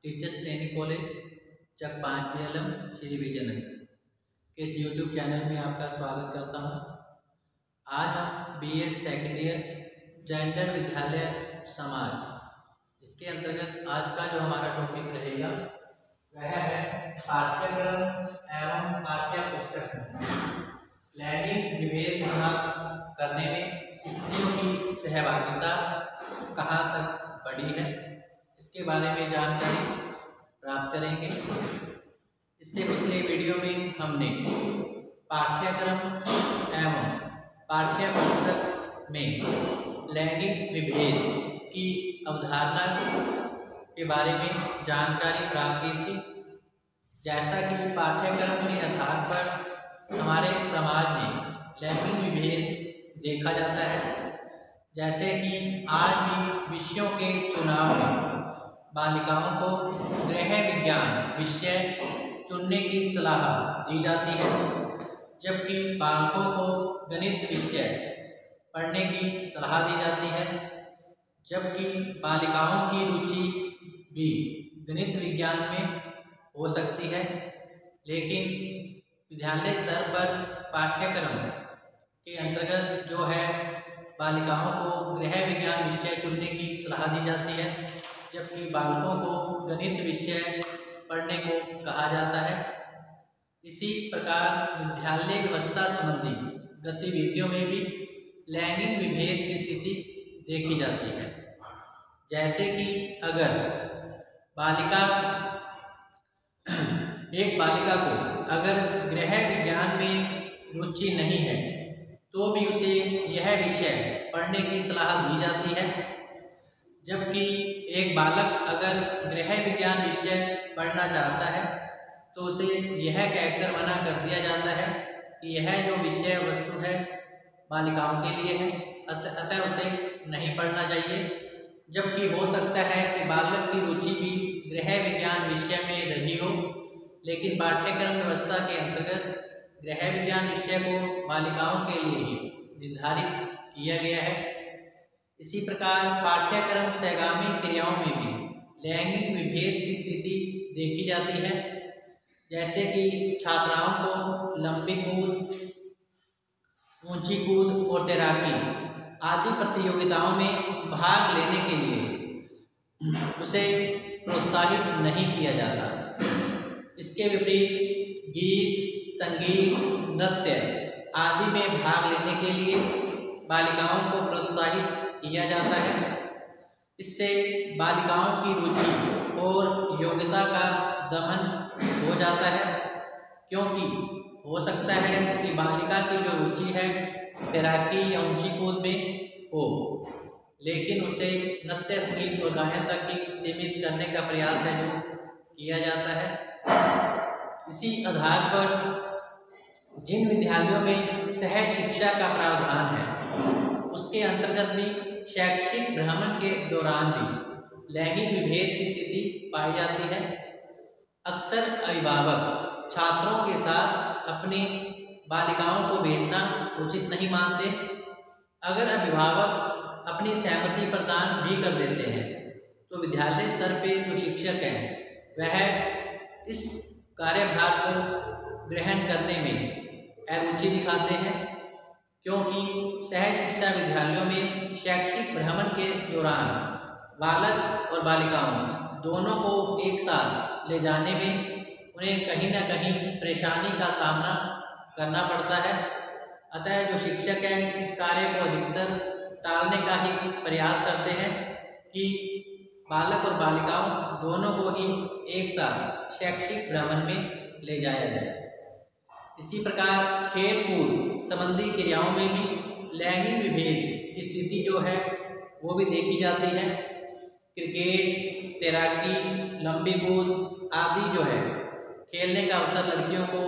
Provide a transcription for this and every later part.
Teachers training college चक 5 BLM Shri Vijayanagar के इस YouTube channel में आपका स्वागत करता हूं। आज हम B.Ed सेकेंड ईयर जेंडर विद्यालय समाज इसके अंतर्गत आज का जो हमारा टॉपिक रहेगा वह है पाठ्यक्रम एवं पाठ्य पुस्तक लैंगिक विभेद समाप्त करने में स्त्रियों की सहभागिता कहाँ तक बढ़ी है, इसके बारे में जानकारी प्राप्त करेंगे। इससे पिछले वीडियो में हमने पाठ्यक्रम एवं पाठ्य पुस्तक में लैंगिक विभेद की अवधारणा के बारे में जानकारी प्राप्त की थी। जैसा कि पाठ्यक्रम के आधार पर हमारे समाज में लैंगिक विभेद देखा जाता है, जैसे कि आज भी विषयों के चुनाव में बालिकाओं को गृह विज्ञान विषय चुनने की सलाह दी जाती है, जबकि बालकों को गणित विषय पढ़ने की सलाह दी जाती है। जबकि बालिकाओं की रुचि भी गणित विज्ञान में हो सकती है, लेकिन विद्यालय स्तर पर पाठ्यक्रम के अंतर्गत जो है बालिकाओं को गृह विज्ञान विषय चुनने की सलाह दी जाती है, जबकि बालकों को गणित विषय पढ़ने को कहा जाता है। इसी प्रकार विद्यालय व्यवस्था संबंधी गतिविधियों में भी लैंगिक विभेद की स्थिति देखी जाती है। जैसे कि अगर एक बालिका को अगर गृह विज्ञान में रुचि नहीं है तो भी उसे यह विषय पढ़ने की सलाह दी जाती है, जबकि एक बालक अगर गृह विज्ञान विषय पढ़ना चाहता है तो उसे यह कहकर मना कर दिया जाता है कि यह जो विषय वस्तु है बालिकाओं के लिए है, अतः उसे नहीं पढ़ना चाहिए। जबकि हो सकता है कि बालक की रुचि भी गृह विज्ञान विषय में रही हो, लेकिन पाठ्यक्रम व्यवस्था के अंतर्गत गृह विज्ञान विषय को बालिकाओं के लिए ही निर्धारित किया गया है। इसी प्रकार पाठ्यक्रम सहगामी क्रियाओं में भी लैंगिक विभेद की स्थिति देखी जाती है, जैसे कि छात्राओं को लंबी कूद, ऊंची कूद और तैराकी आदि प्रतियोगिताओं में भाग लेने के लिए उसे प्रोत्साहित नहीं किया जाता। इसके विपरीत गीत, संगीत, नृत्य आदि में भाग लेने के लिए बालिकाओं को प्रोत्साहित किया जाता है। इससे बालिकाओं की रुचि और योग्यता का दमन हो जाता है, क्योंकि हो सकता है कि बालिका की जो रुचि है तैराकी या ऊंची कूद में हो, लेकिन उसे नृत्य, संगीत और गायन तक ही सीमित करने का प्रयास है जो किया जाता है। इसी आधार पर जिन विद्यालयों में सह शिक्षा का प्रावधान है उसके अंतर्गत भी शैक्षिक भ्रमण के दौरान भी लैंगिक विभेद की स्थिति पाई जाती है। अक्सर अभिभावक छात्रों के साथ अपनी बालिकाओं को भेजना उचित नहीं मानते। अगर अभिभावक अपनी सहमति प्रदान भी कर देते हैं तो विद्यालय स्तर पे जो शिक्षक हैं वह इस कार्यभार को ग्रहण करने में अरुचि दिखाते हैं, क्योंकि सह शिक्षा विद्यालयों में शैक्षिक भ्रमण के दौरान बालक और बालिकाओं दोनों को एक साथ ले जाने में उन्हें कहीं न कहीं परेशानी का सामना करना पड़ता है। अतः जो शिक्षक हैं इस कार्य को अधिकतर टालने का ही प्रयास करते हैं कि बालक और बालिकाओं दोनों को ही एक साथ शैक्षिक भ्रमण में ले जाया जाए। इसी प्रकार खेल कूद संबंधी क्रियाओं में भी लैंगिक विभेद की स्थिति जो है वो भी देखी जाती है। क्रिकेट, तैराकी, लंबी कूद आदि जो है खेलने का अवसर लड़कियों को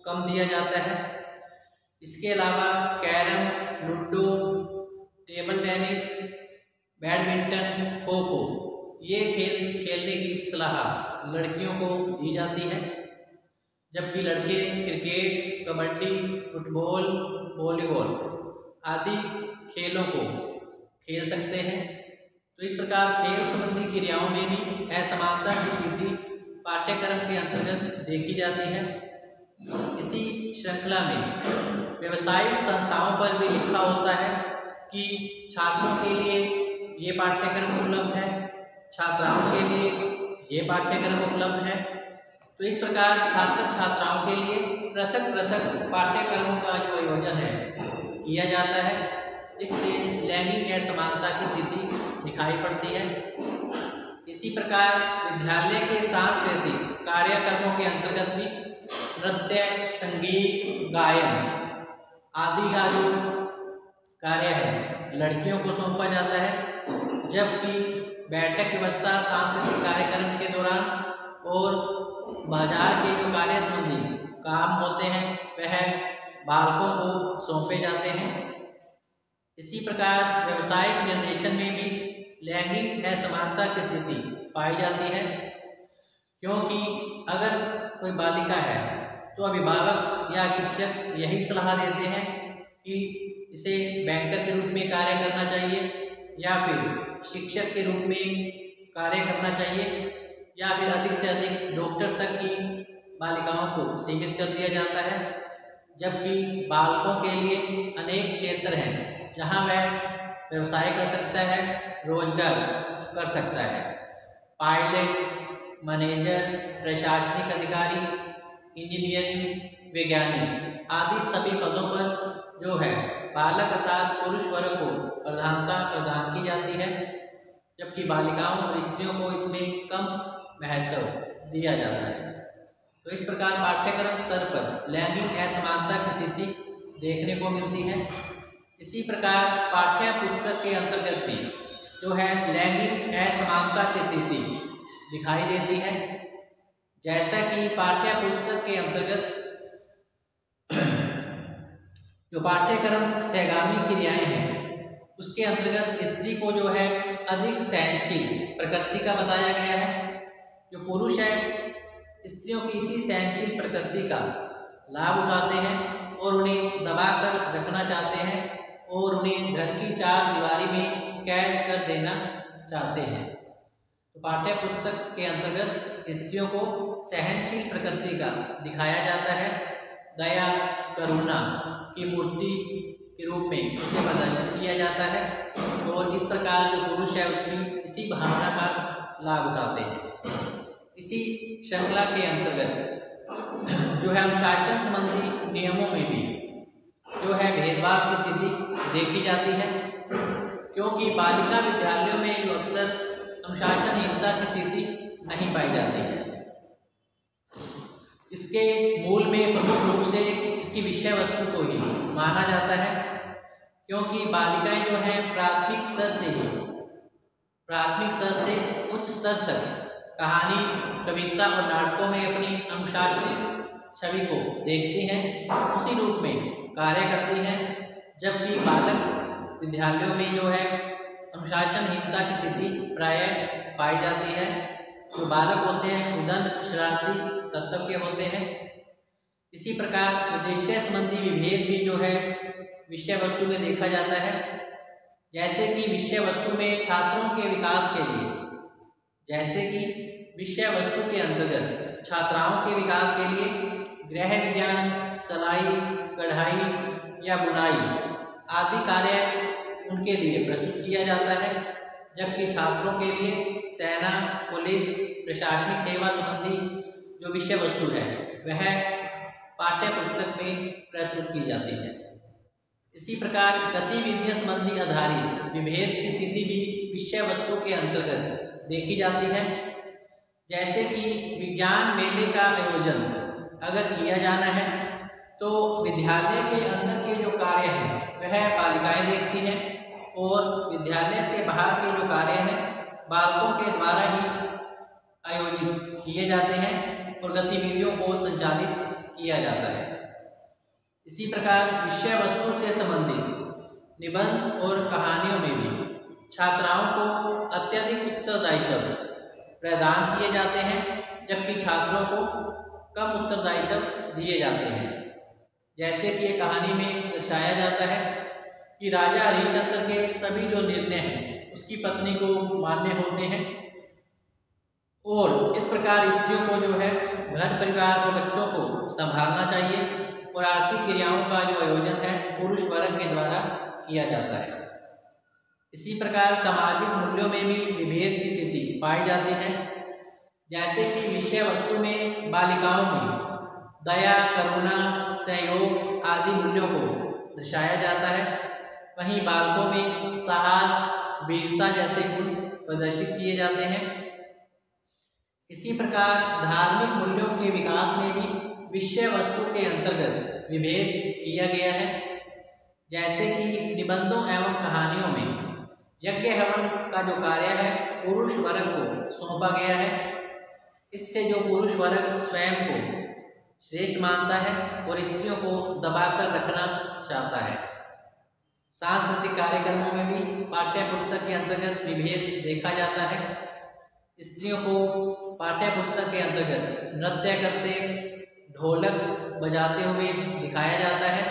कम दिया जाता है। इसके अलावा carrom, ludo, table tennis, badminton, kho kho ये खेल खेलने की सलाह लड़कियों को दी जाती है, जबकि लड़के क्रिकेट, कबड्डी, फुटबॉल, वॉलीबॉल आदि खेलों को खेल सकते हैं। तो इस प्रकार खेल संबंधी क्रियाओं में भी असमानता की स्थिति पाठ्यक्रम के अंतर्गत देखी जाती है। इसी श्रृंखला में व्यवसायिक संस्थाओं पर भी लिखा होता है कि छात्रों के लिए ये पाठ्यक्रम उपलब्ध है, छात्राओं के लिए ये पाठ्यक्रम उपलब्ध है। तो इस प्रकार छात्र छात्राओं के लिए पृथक पृथक पाठ्यक्रमों का जो आयोजन है किया जाता है। इससे लैंगिक असमानता की स्थिति दिखाई पड़ती है। इसी प्रकार विद्यालय के सांस्कृतिक कार्यक्रमों के अंतर्गत भी नृत्य, संगीत, गायन आदि का जो कार्य है लड़कियों को सौंपा जाता है, जबकि बैठक व्यवस्था सांस्कृतिक कार्यक्रम के दौरान और बाजार के जो कार्य संबंधी काम होते हैं वह बालकों को सौंपे जाते हैं। इसी प्रकार व्यावसायिक निर्देशन में भी लैंगिक असमानता की स्थिति पाई जाती है, क्योंकि अगर कोई बालिका है तो अभिभावक या शिक्षक यही सलाह देते हैं कि इसे बैंकर के रूप में कार्य करना चाहिए या फिर शिक्षक के रूप में कार्य करना चाहिए या फिर अधिक से अधिक डॉक्टर तक की बालिकाओं को सीमित कर दिया जाता है, जबकि बालकों के लिए अनेक क्षेत्र हैं जहां वह व्यवसाय कर सकता है, रोजगार कर सकता है। पायलट, मैनेजर, प्रशासनिक अधिकारी, इंजीनियरिंग, वैज्ञानिक आदि सभी पदों पर जो है बालक अर्थात पुरुष वर्ग को प्रधानता प्रदान की जाती है, जबकि बालिकाओं और स्त्रियों को इसमें कम महत्व दिया जाता है। तो इस प्रकार पाठ्यक्रम स्तर पर लैंगिक असमानता की स्थिति देखने को मिलती है। इसी प्रकार पाठ्य पुस्तक के अंतर्गत भी जो है लैंगिक असमानता की स्थिति दिखाई देती है। जैसा कि पाठ्य पुस्तक के अंतर्गत जो पाठ्यक्रम सहगामी क्रियाएं हैं उसके अंतर्गत स्त्री को जो है अधिक सहनशील प्रकृति का बताया गया है। जो पुरुष है स्त्रियों की इसी सहनशील प्रकृति का लाभ उठाते हैं और उन्हें दबाकर रखना चाहते हैं और उन्हें घर की चार दीवारी में कैद कर देना चाहते हैं। तो पाठ्य पुस्तक के अंतर्गत स्त्रियों को सहनशील प्रकृति का दिखाया जाता है। दया, करुणा की मूर्ति के रूप में उसे प्रदर्शित किया जाता है और इस प्रकार जो पुरुष है उसकी इसी भावना का लाभ उठाते हैं। इसी श्रृंखला के अंतर्गत जो है अनुशासन संबंधी नियमों में भी जो है भेदभाव की स्थिति देखी जाती है, क्योंकि बालिका विद्यालयों में जो अक्सर अनुशासनहीनता की स्थिति नहीं पाई जाती है। इसके मूल में प्रमुख रूप से इसकी विषय वस्तु को ही माना जाता है, क्योंकि बालिकाएं जो हैं प्राथमिक स्तर से उच्च स्तर तक कहानी, कविता और नाटकों में अपनी अनुशासित छवि को देखती हैं, उसी रूप में कार्य करती हैं, जबकि बालक विद्यालयों में जो है अनुशासनहीनता की स्थिति प्रायः पाई जाती है। जो बालक होते हैं उदंड, शरारती तत्व के होते हैं। इसी प्रकार उद्देश्य संबंधी विभेद भी जो है विषय वस्तु में देखा जाता है। जैसे कि विषय वस्तु में छात्रों के विकास के लिए, जैसे कि विषय वस्तु के अंतर्गत छात्राओं के विकास के लिए गृह विज्ञान, सिलाई, कढ़ाई या बुनाई आदि कार्य उनके लिए प्रस्तुत किया जाता है, जबकि छात्रों के लिए सेना, पुलिस, प्रशासनिक सेवा संबंधी जो विषय वस्तु है वह पाठ्य पुस्तक में प्रस्तुत की जाती है। इसी प्रकार गतिविधियों संबंधी आधारित विभेद की स्थिति भी विषय वस्तु के अंतर्गत देखी जाती है। जैसे कि विज्ञान मेले का आयोजन अगर किया जाना है तो विद्यालय के अंदर के जो कार्य हैं वह बालिकाएं देखती हैं और विद्यालय से बाहर के जो कार्य हैं बालकों के द्वारा ही आयोजित किए जाते हैं और गतिविधियों को संचालित किया जाता है। इसी प्रकार विषय वस्तु से संबंधित निबंध और कहानियों में भी छात्राओं को अत्यधिक उत्तरदायित्व प्रदान किए जाते हैं, जबकि छात्रों को कम उत्तरदायित्व दिए जाते हैं। जैसे कि ये कहानी में दर्शाया जाता है कि राजा हरिश्चंद्र के सभी जो निर्णय हैं इसकी पत्नी को मान्य होते हैं और इस प्रकार स्त्रियों को जो है घर परिवार और बच्चों को संभालना चाहिए और आर्थिक क्रियाओं का जो आयोजन है पुरुष वर्ग के द्वारा किया जाता है। इसी प्रकार सामाजिक मूल्यों में भी विभेद की स्थिति पाई जाती है, जैसे कि विषय वस्तु में बालिकाओं में दया, करुणा, सहयोग आदि मूल्यों को दर्शाया जाता है, वहीं बालकों में साहस, वीरता जैसे गुण प्रदर्शित किए जाते हैं। इसी प्रकार धार्मिक मूल्यों के विकास में भी विषय वस्तु के अंतर्गत विभेद किया गया है, जैसे कि निबंधों एवं कहानियों में यज्ञ हवन का जो कार्य है पुरुष वर्ग को सौंपा गया है। इससे जो पुरुष वर्ग स्वयं को श्रेष्ठ मानता है और स्त्रियों को दबाकर रखना चाहता है। सांस्कृतिक कार्यक्रमों में भी पाठ्य पुस्तक के अंतर्गत विभेद देखा जाता है। स्त्रियों को पाठ्य पुस्तक के अंतर्गत नृत्य करते, ढोलक बजाते हुए दिखाया जाता है,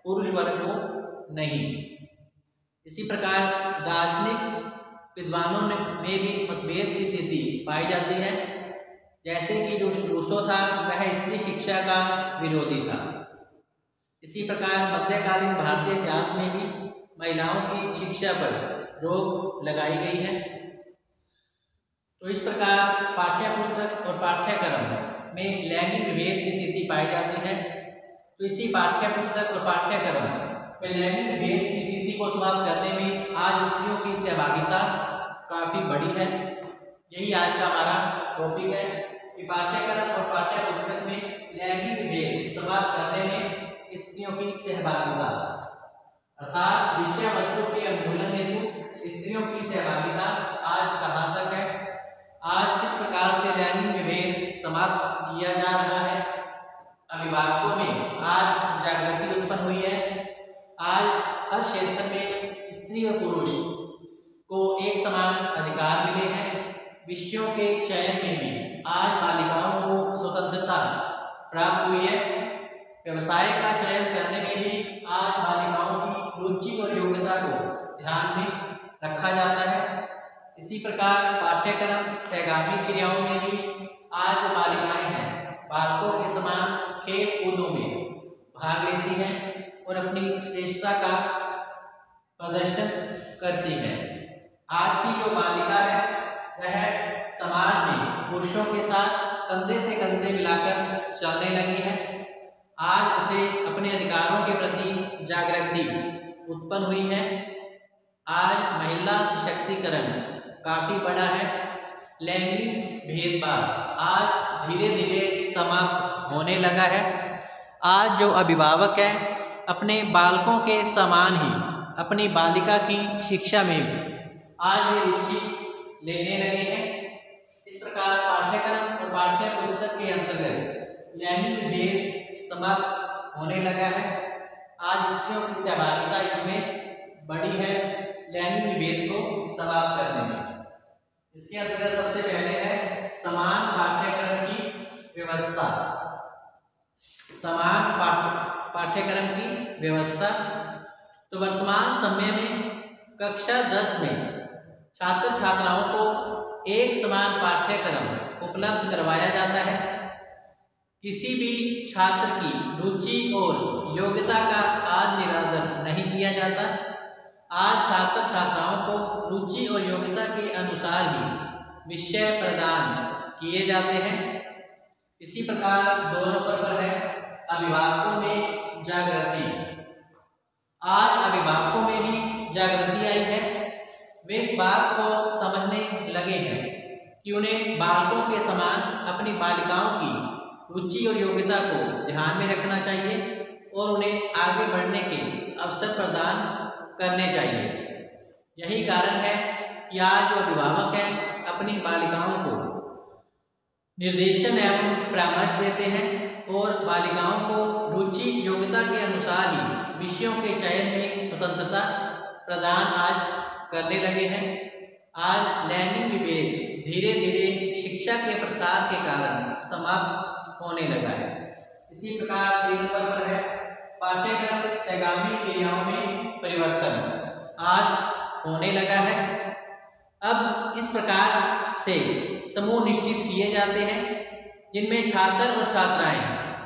पुरुष वर्ग को नहीं। इसी प्रकार दार्शनिक विद्वानों में भी मतभेद की स्थिति पाई जाती है, जैसे कि जो रूसो था वह स्त्री शिक्षा का विरोधी था। इसी प्रकार मध्यकालीन भारतीय इतिहास में भी महिलाओं की शिक्षा पर रोक लगाई गई है। तो इस प्रकार पाठ्य पुस्तक और पाठ्यक्रम में लैंगिक विभेद की स्थिति पाई जाती है। तो इसी पाठ्य पुस्तक और पाठ्यक्रम में लैंगिक विभेद की स्थिति को समाप्त करने में आज स्त्रियों की सहभागिता काफ़ी बड़ी है। यही आज का हमारा टॉपिक है कि पाठ्यक्रम और पाठ्य पुस्तक में लैंगिक विभेद समाप्त करने में स्त्रियों की सहभागिता, अर्थात विषय वस्तु के उन्मूलन हेतु स्त्रियों की सहभागिता आज कहाँ तक है, आज किस प्रकार से लैंगिक विभेद समाप्त किया जा रहा है। अभिभावकों में आज जागृति उत्पन्न हुई है। आज हर क्षेत्र में स्त्री और पुरुष को एक समान अधिकार मिले हैं। विषयों के चयन में भी आज बालिकाओं को स्वतंत्रता प्राप्त हुई है। व्यवसाय का चयन करने में भी आज बालिकाओं की रुचि और योग्यता को ध्यान में रखा जाता है। इसी प्रकार पाठ्यक्रम सहगामी क्रियाओं में भी आज जो बालिकाएं हैं बालकों के समान खेल कूदों में भाग लेती हैं और अपनी श्रेष्ठता का प्रदर्शन करती है। आज की जो बालिका है वह समाज में पुरुषों के साथ कंधे से कंधे मिलाकर चलने लगी है। आज उसे अपने अधिकारों के प्रति जागृति उत्पन्न हुई है। आज महिला सशक्तिकरण काफ़ी बड़ा है। लैंगिक भेदभाव आज धीरे धीरे समाप्त होने लगा है। आज जो अभिभावक हैं अपने बालकों के समान ही अपनी बालिका की शिक्षा में भी आज वे रुचि लेने लगे हैं। इस प्रकार पाठ्यक्रम और पाठ्य पुस्तक के अंतर्गत लैंगिक भेद समाप्त होने लगा है। आज स्त्रियों की सहभागिता इसमें बड़ी है लैंगिक भेद को समाप्त करने में। इसके अंतर्गत सबसे पहले है समान पाठ्यक्रम की व्यवस्था। समान पाठ्यक्रम की व्यवस्था। तो वर्तमान समय में कक्षा 10 में छात्र छात्राओं को एक समान पाठ्यक्रम उपलब्ध करवाया जाता है। किसी भी छात्र की रुचि और योग्यता का आज निरादर नहीं किया जाता। आज छात्र छात्राओं को रुचि और योग्यता के अनुसार ही विषय प्रदान किए जाते हैं। इसी प्रकार 2 नंबर पर है अभिभावकों में जागृति। आज अभिभावकों में भी जागृति आई है। वे इस बात को समझने लगे हैं कि उन्हें बालकों के समान अपनी बालिकाओं की रुचि और योग्यता को ध्यान में रखना चाहिए और उन्हें आगे बढ़ने के अवसर प्रदान करने चाहिए। यही कारण है कि आज जो अभिभावक हैं अपनी बालिकाओं को निर्देशन एवं परामर्श देते हैं और बालिकाओं को रुचि योग्यता के अनुसार ही विषयों के चयन में स्वतंत्रता प्रदान आज करने लगे हैं। आज लैंगिक विभेद धीरे धीरे शिक्षा के प्रसार के कारण समाप्त होने लगा है। इसी प्रकार 3 नंबर पर है पाठ्यक्रम सहगामी क्रियाओं में परिवर्तन। आज होने लगा है। अब इस प्रकार से समूह निश्चित किए जाते हैं जिनमें छात्र और छात्राएं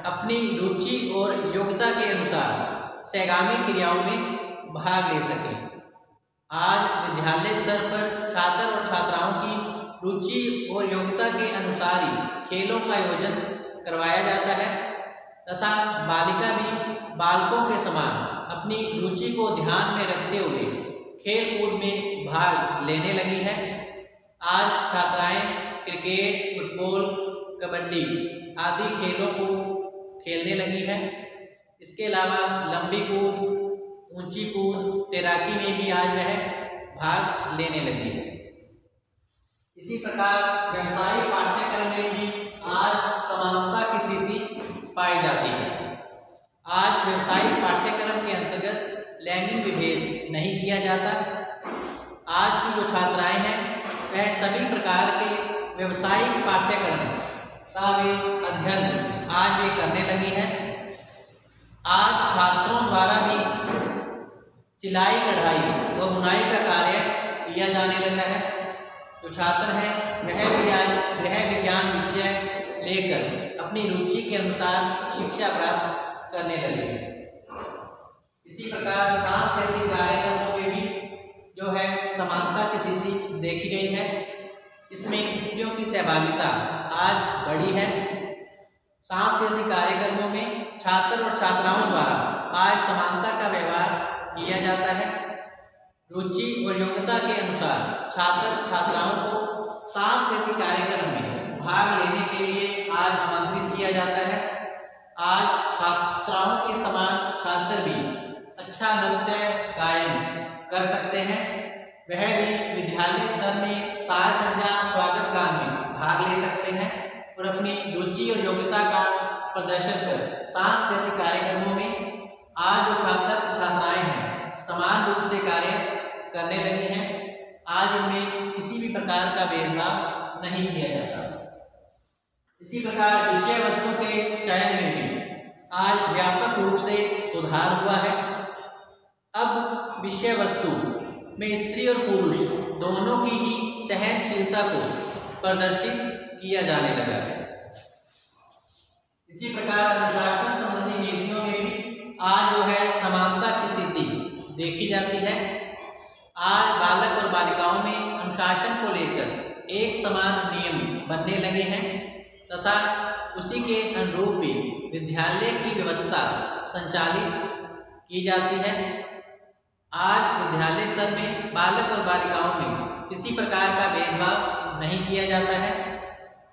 अपनी रुचि और योग्यता के अनुसार सहगामी क्रियाओं में भाग ले सकें। आज विद्यालय स्तर पर छात्र और छात्राओं की रुचि और योग्यता के अनुसार ही खेलों का आयोजन करवाया जाता है तथा बालिका भी बालकों के समान अपनी रुचि को ध्यान में रखते हुए खेल कूद में भाग लेने लगी है। आज छात्राएं क्रिकेट, फुटबॉल, कबड्डी आदि खेलों को खेलने लगी है। इसके अलावा लंबी कूद, ऊंची कूद, तैराकी में भी आज वह भाग लेने लगी है। इसी प्रकार व्यावसायिक पाठ्यक्रम में भी आज समानता की स्थिति पाई जाती है। आज व्यावसायिक पाठ्यक्रम के अंतर्गत लैंगिक विभेद नहीं किया जाता। आज की जो छात्राएं हैं वह सभी प्रकार के व्यावसायिक पाठ्यक्रम का वे अध्ययन आज वे करने लगी है। आज छात्रों द्वारा भी सिलाई, कढ़ाई व बुनाई का कार्य किया जाने लगा है। जो छात्र हैं वह भी आज गृह विज्ञान विषय लेकर अपनी रुचि के अनुसार शिक्षा प्राप्त करने लगे हैं। इसी प्रकार सांस्कृतिक कार्यक्रमों में भी जो है समानता की स्थिति देखी गई है। इसमें स्त्रियों की सहभागिता आज बढ़ी है। सांस्कृतिक कार्यक्रमों में छात्र और छात्राओं द्वारा आज समानता का व्यवहार किया जाता है। रुचि और योग्यता के अनुसार छात्र छात्राओं को सांस्कृतिक कार्यक्रम में भाग लेने के लिए आज आमंत्रित किया जाता है। आज छात्राओं के समान छात्र भी अच्छा नृत्य गायन कर सकते हैं। वह भी विद्यालय स्तर में साज सज्जा स्वागत गान में भाग ले सकते हैं और अपनी रुचि और योग्यता का प्रदर्शन कर सांस्कृतिक कार्यक्रमों में आज जो छात्र छात्राएं हैं समान रूप से कार्य करने लगी हैं। आज उनमें किसी भी प्रकार का भेदभाव नहीं किया जाता। इसी प्रकार विषय वस्तु के चयन में भी आज व्यापक रूप से सुधार हुआ है। अब विषय वस्तु में स्त्री और पुरुष दोनों की ही सहनशीलता को प्रदर्शित किया जाने लगा है। इसी प्रकार अनुशासन संबंधी नीतियों में भी आज जो है समानता की स्थिति देखी जाती है। आज बालक और बालिकाओं में अनुशासन को लेकर एक समान नियम बनने लगे हैं तथा उसी के अनुरूप भी विद्यालय की व्यवस्था संचालित की जाती है। आज विद्यालय स्तर में बालक और बालिकाओं में किसी प्रकार का भेदभाव नहीं किया जाता है।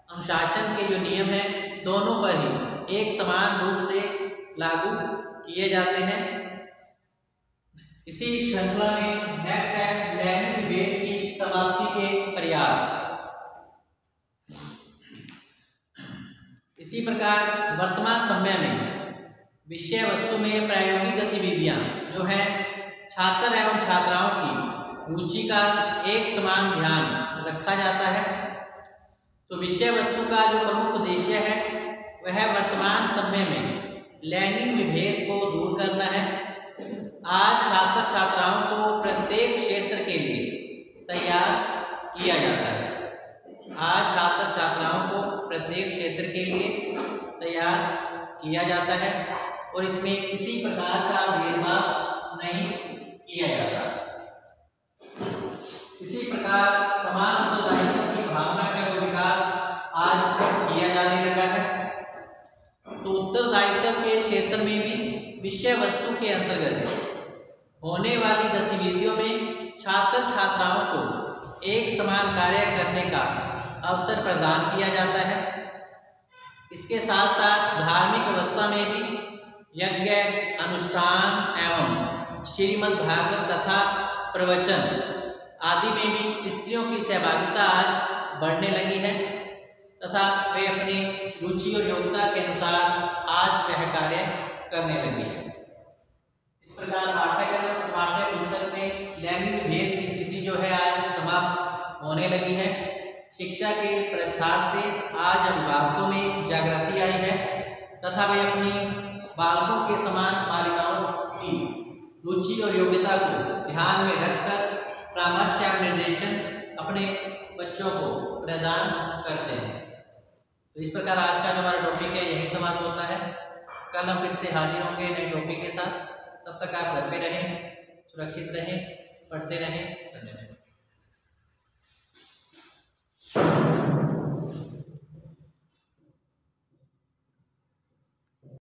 अनुशासन के जो नियम हैं दोनों पर ही एक समान रूप से लागू किए जाते हैं। इसी श्रृंखला में नेक्स्ट है लैंगिक भेद की समाप्ति के प्रयास। इसी प्रकार वर्तमान समय में विषय वस्तु में प्रायोगिक गतिविधियां जो है छात्र एवं छात्राओं की रुचि का एक समान ध्यान रखा जाता है। तो विषय वस्तु का जो प्रमुख उद्देश्य है वह वर्तमान समय में लैंगिक विभेद को दूर करना है। आज छात्र छात्राओं को प्रत्येक क्षेत्र के लिए तैयार किया जाता है। आज छात्र छात्राओं को प्रत्येक क्षेत्र के लिए तैयार किया जाता है और इसमें किसी प्रकार का भेदभाव नहीं किया जाता। इसी प्रकार समान उत्तरदायित्व की भावना का जो विकास आज किया जाने लगा है। तो उत्तरदायित्व के क्षेत्र में भी विषय वस्तु के अंतर्गत होने वाली गतिविधियों में छात्र छात्राओं को एक समान कार्य करने का अवसर प्रदान किया जाता है। इसके साथ साथ धार्मिक व्यवस्था में भी यज्ञ, अनुष्ठान एवं श्रीमद् भागवत कथा, प्रवचन आदि में भी स्त्रियों की सहभागिता आज बढ़ने लगी है तथा वे अपनी रुचि और योग्यता के अनुसार आज वह कार्य करने लगी है। इस प्रकार पाठ्य पुस्तक में लैंगिक भेद की स्थिति जो है आज समाप्त होने लगी है। शिक्षा के प्रसार से आज अभिभावकों में जागृति आई है तथा वे अपनी बालकों के समान बालिकाओं की रुचि और योग्यता को ध्यान में रखकर परामर्श या निर्देशन अपने बच्चों को प्रदान करते हैं। तो इस प्रकार आज का जो हमारा टॉपिक है यही समाप्त होता है। कल हम फिर से हाजिर होंगे नए टॉपिक के साथ। तब तक आप घर पे रहें, सुरक्षित रहें, पढ़ते रहें।